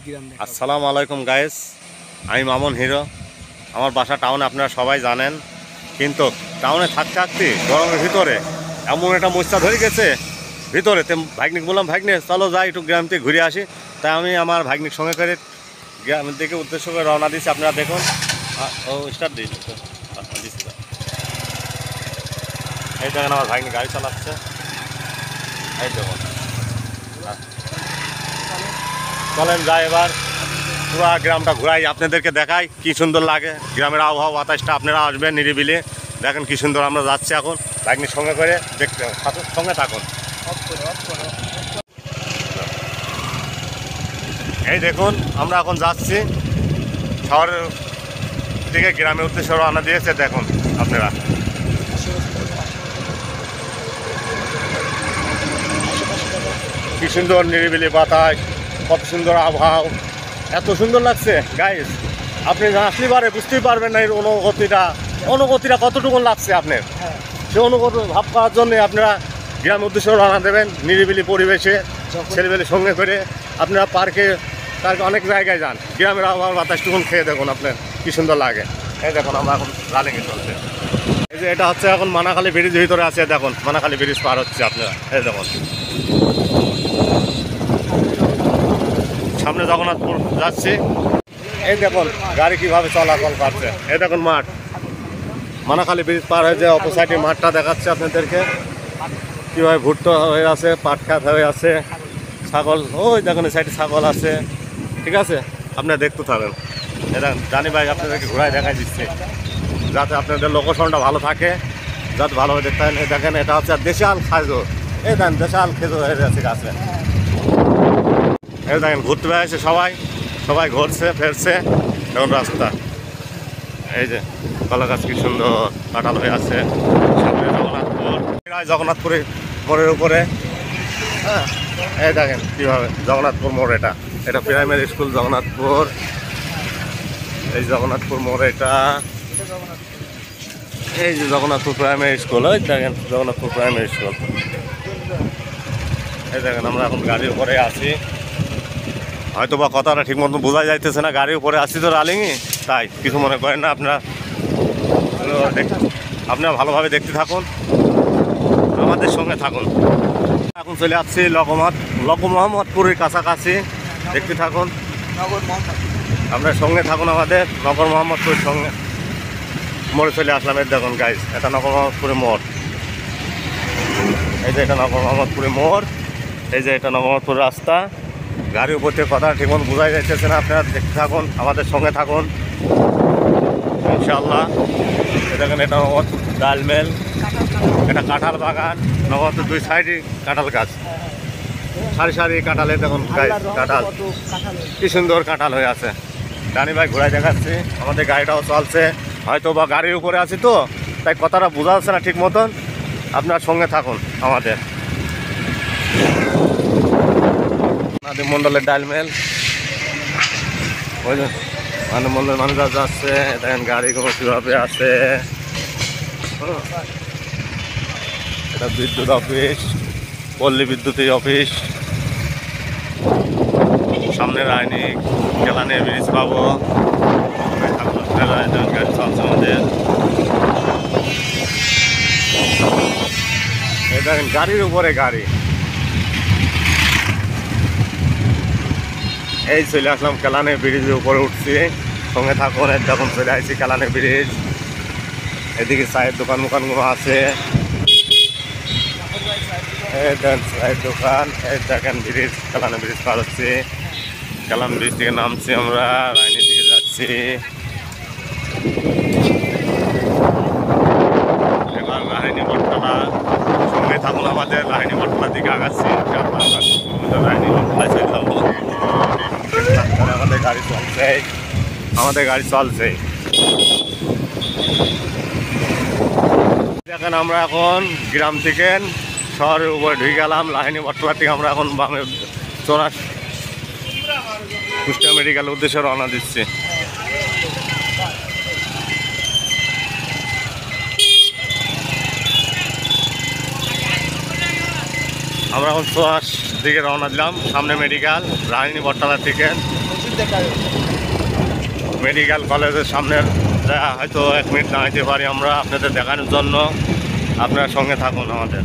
আসসালামু আলাইকুম গাইস, আমি মামুন হিরো। আমার বাসা টাউনে, আপনারা সবাই জানেন। কিন্তু টাউনে থাকতে থাকতে গরমের ভিতরে এমন একটা মশা ধরে গেছে ভিতরে। ভাগ্নিক বললাম, ভাগ্নে চলো যাই একটু গ্রাম থেকে ঘুরে আসি। তাই আমি আমার ভাগ্নিক সঙ্গে করে গ্রামের দিকে উদ্দেশ্য করে রওনা দিচ্ছি। আপনারা দেখুন, ও স্টার্ট দিচ্ছি। এই দেখেন আমার ভাগ্নি গাড়ি চালাচ্ছে। এই দেখুন, চলেন যাই এবার পুরো গ্রামটা ঘুরাই, আপনাদেরকে দেখাই কি সুন্দর লাগে গ্রামের আবহাওয়া বাতাসটা। আপনারা আসবেন নিরিবিলি, দেখেন কি সুন্দর আমরা যাচ্ছি এখন ভাগ্নির সঙ্গে করে। দেখতে সঙ্গে থাকুন। এই দেখুন আমরা এখন যাচ্ছি শহরের দিকে, গ্রামের উদ্দেশ্যে রওনা দিয়েছে। দেখুন আপনারা কি সুন্দর নিরিবিলি বাতাস, কত সুন্দর আবহাওয়া, এত সুন্দর লাগছে গাইস। আপনি আসলে পারে বুঝতেই পারবেন না এর অনুভূতিটা কতটুকু লাগছে আপনার। সে অনুভূতি ভাব করার জন্য আপনারা গ্রামের উদ্দেশ্যে রওনা দেবেন নিরিবিলি পরিবেশে, ছেলেবেলে সঙ্গে করে। আপনারা পার্কে অনেক জায়গায় যান, গ্রামের আবহাওয়ার বাতাসটুকুন খেয়ে দেখুন আপনার কি সুন্দর লাগে। এই দেখুন আমরা এখন রানিংয়ে চলছে। এই যে এটা হচ্ছে এখন মানাখালী ব্রিজের ভিতরে আছে। দেখুন মানাখালী ব্রিজ পার হচ্ছে আপনারা। এই দেখুন সামনে জগন্নাথপুর যাচ্ছি। এই দেখুন গাড়ি কিভাবে চলাচল করছে। এই দেখুন মাঠ, মানাখালী ব্রিজ পার হয়ে যে অপর সাইডে মাঠটা দেখাচ্ছে আপনাদেরকে। কীভাবে ভুট্টো হয়ে আছে, পাট খাত হয়ে আছে, ছাগল ওই দেখুন এই সাইডে ছাগল আছে। ঠিক আছে, আপনারা দেখতে থাকেন। এটা জানি ভাই আপনাদেরকে ঘোরায় দেখাই দিচ্ছি যাতে আপনাদের লোকেশনটা ভালো থাকে, যাতে ভালোভাবে দেখতে পারেন। এই দেখেন এটা হচ্ছে দেশাল খেজুর। এই দেখেন দেশাল খেজুর হয়ে গেছে গাছে। এই দেখেন ঘুরতে বেড়াচ্ছে সবাই ঘুরছে ফেরছে। এখন রাস্তা এই যে কলা গাছ কি সুন্দর কাঁঠাল হয়ে আছে। সামনে জগন্নাথপুরে মোড়ের উপরে। হ্যাঁ এই দেখেন কীভাবে জগন্নাথপুর মোড়, এটা প্রাইমারি স্কুল জগন্নাথপুর। এই জগন্নাথপুর মোড়, এই যে জগন্নাথপুর প্রাইমারি স্কুল। ওই দেখেন জগন্নাথপুর প্রাইমারি স্কুল। এই দেখেন আমরা এখন গাড়ির উপরে আছি, হয়তো বা কথাটা ঠিক মতো বোঝা যাইতেছে না। গাড়ির উপরে আসছি তো রালিংয়ে, তাই কিছু মনে করেন না। আপনারা ভালোভাবে দেখতে থাকুন, আমাদের সঙ্গে থাকুন। এখন চলে আসছি মোহাম্মদপুরের কাছাকাছি, দেখতে থাকুন। আপনার সঙ্গে থাকুন আমাদের। নগর মোহাম্মদপুরের সঙ্গে মোড়ে চলে আসলাম। এর দেখুন গাইজ, এটা নগর মোহাম্মদপুরের মোড়। এই যে এটা নগর মোহাম্মদপুরের মোড়, এই যে এটা নগর মোহাম্মদপুর রাস্তা। গাড়ির উপর থেকে কথা ঠিকমতো বোঝাই যাইতেছে না, আপনারা দেখতে থাকুন, আমাদের সঙ্গে থাকুন ইনশাআল্লাহ। দেখেন এটা নগরপুর ডাল মেল, এটা কাঁঠাল বাগান। নগরপুর দুই সাইডে কাঁঠাল গাছ, সারি সারি কাঁঠালের দেখুন কাঁঠাল কি সুন্দর কাঁঠাল হয়ে আছে। রানি ভাই ঘোরায় দেখাচ্ছি, আমাদের গাড়িটাও চলছে। হয়তো বা গাড়ির উপরে আছি তো তাই কথাটা বোঝা যাচ্ছে না ঠিক মতন। আপনার সঙ্গে থাকুন আমাদের। মন্ডলের ডাল মেল, ওই মন্ডলের মানুষ যাচ্ছে। দেখেন গাড়িগুলো কীভাবে আছে। এটা বিদ্যুৎ অফিস, পল্লী বিদ্যুৎ অফিস। সামনে রায়নিক কেলানের ব্রিজ পাবো। গাড়ি চলছে আমাদের। এই দেখেন গাড়ির উপরে গাড়ি। এই চলে আসলাম কেলানে ব্রিজের উপরে উঠছি, সঙ্গে থাকুন। যখন চলে আসছি কেলানে ব্রিজ, এদিকে চায়ের দোকানগুলো আছে। এই দেখেন চায়ের দোকান। এই দেখেন ব্রিজ, কেলানে ব্রিজ পার হচ্ছে। কেলান ব্রিজ থেকে নামছি আমরা, রায়নির দিকে যাচ্ছি। এবার লাহিনী বটতলা, সঙ্গে থাকুন আমাদের। লাহিনী বটতলার দিকে আগাচ্ছি, রায়নি বটতলায় চলে যাবো। আমাদের গাড়ি চলছে। দেখেন আমরা এখন গ্রাম থেকে শহরের উপরে ঢুকে গেলাম। লাহিনী বটতলা থেকে আমরা এখন বামে কুষ্টিয়া মেডিকেলের উদ্দেশ্যে রওনা দিচ্ছি। আমরা এখন সোয়াস দিকে রওনা দিলাম, সামনে মেডিকেল রাহিনী বটতলা থেকে মেডিকেল কলেজের সামনের হয়তো 1 মিনিট দাঁড়াইতে পারি আমরা আপনাদের দেখানোর জন্য। আপনার সঙ্গে থাকুন আমাদের।